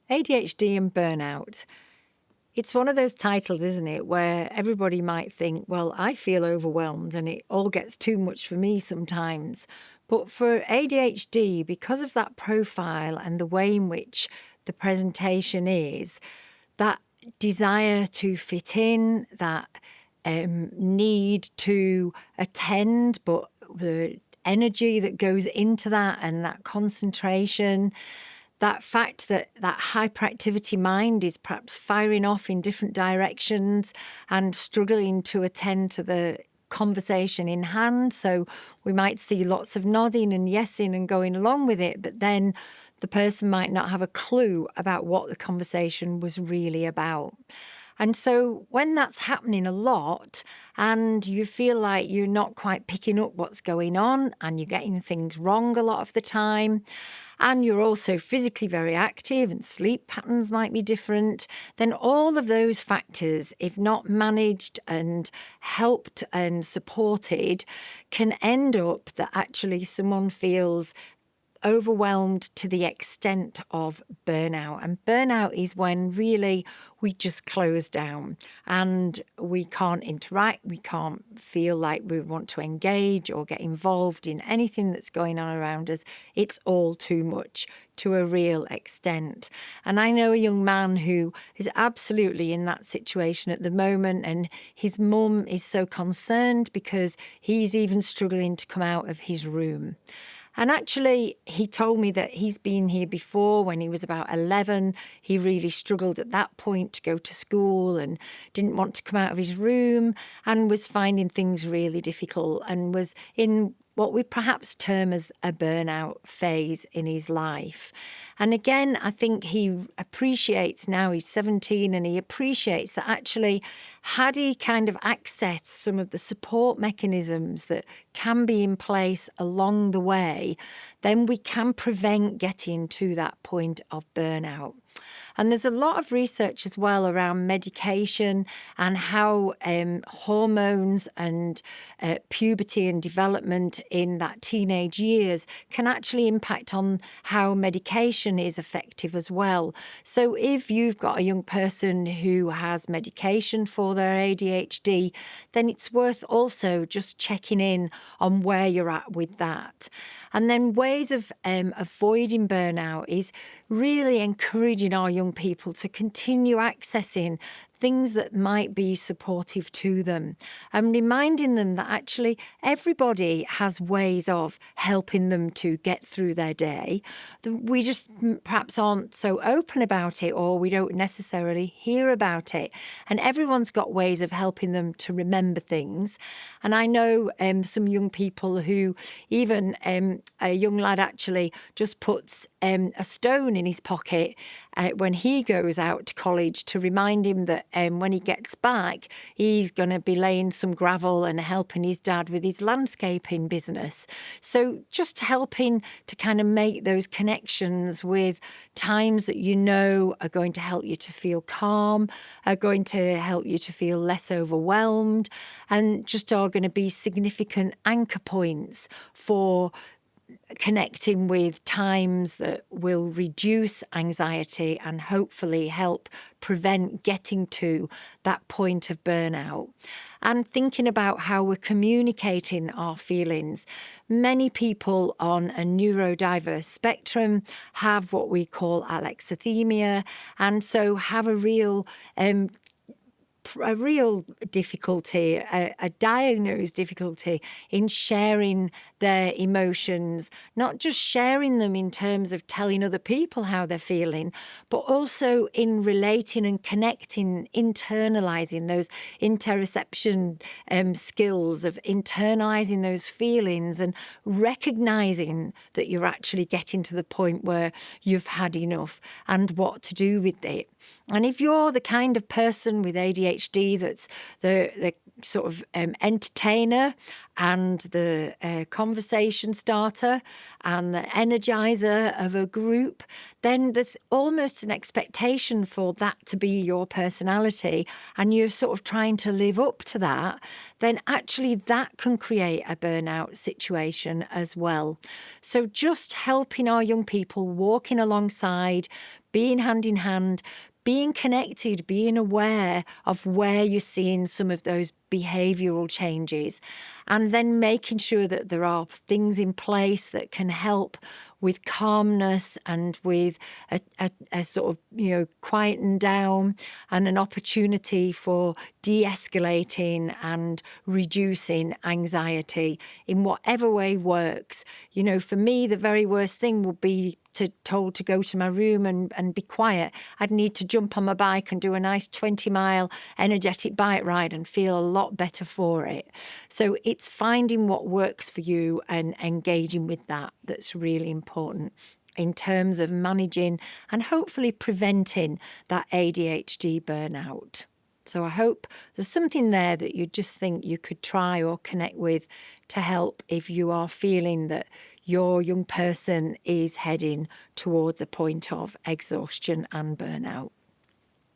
ADHD and burnout. It's one of those titles, isn't it, where everybody might think, well, I feel overwhelmed and it all gets too much for me sometimes. But for ADHD, because of that profile and the way in which the presentation is, that desire to fit in, that need to attend, but the energy that goes into that and that concentration, that fact that that hyperactivity mind is perhaps firing off in different directions and struggling to attend to the conversation in hand. So we might see lots of nodding and yesing and going along with it, but then the person might not have a clue about what the conversation was really about. And so when that's happening a lot and you feel like you're not quite picking up what's going on and you're getting things wrong a lot of the time, and you're also physically very active and sleep patterns might be different, then all of those factors, if not managed and helped and supported, can end up that actually someone feels overwhelmed to the extent of burnout. And burnout is when really we just close down and we can't interact, we can't feel like we want to engage or get involved in anything that's going on around us. It's all too much to a real extent. And I know a young man who is absolutely in that situation at the moment, and his mum is so concerned because he's even struggling to come out of his room. And actually, he told me that he's been here before when he was about 11. He really struggled at that point to go to school and didn't want to come out of his room and was finding things really difficult and was in what we perhaps term as a burnout phase in his life. And again, I think he appreciates now he's 17 and he appreciates that actually had he kind of accessed some of the support mechanisms that can be in place along the way, then we can prevent getting to that point of burnout. And there's a lot of research as well around medication and how hormones and puberty and development in that teenage years can actually impact on how medication is effective as well. So if you've got a young person who has medication for their ADHD, then it's worth also just checking in on where you're at with that. And then ways of avoiding burnout is really encouraging our young people to continue accessing things that might be supportive to them and reminding them that actually everybody has ways of helping them to get through their day. We just perhaps aren't so open about it, or we don't necessarily hear about it. And everyone's got ways of helping them to remember things. And I know some young people who even a young lad actually just puts a stone in his pocket when he goes out to college to remind him that when he gets back, he's going to be laying some gravel and helping his dad with his landscaping business. So just helping to kind of make those connections with times that you know are going to help you to feel calm, are going to help you to feel less overwhelmed, and just are going to be significant anchor points for connecting with times that will reduce anxiety and hopefully help prevent getting to that point of burnout. And thinking about how we're communicating our feelings. Many people on a neurodiverse spectrum have what we call alexithymia, and so have a real difficulty, a diagnosed difficulty in sharing their emotions, not just sharing them in terms of telling other people how they're feeling, but also in relating and connecting, internalizing those interoception skills of internalizing those feelings and recognizing that you're actually getting to the point where you've had enough and what to do with it. And if you're the kind of person with ADHD that's the sort of entertainer and the conversation starter and the energizer of a group, then there's almost an expectation for that to be your personality, and you're sort of trying to live up to that, then actually that can create a burnout situation as well. So just helping our young people, walking alongside, being hand in hand, being connected, being aware of where you're seeing some of those behavioural changes, and then making sure that there are things in place that can help with calmness and with a sort of, quieting down and an opportunity for de-escalating and reducing anxiety in whatever way works. For me, the very worst thing would be told to go to my room and be quiet. I'd need to jump on my bike and do a nice 20-mile energetic bike ride and feel a lot better for it. So it's finding what works for you and engaging with that that's really important in terms of managing and hopefully preventing that ADHD burnout. So I hope there's something there that you just think you could try or connect with to help if you are feeling that your young person is heading towards a point of exhaustion and burnout.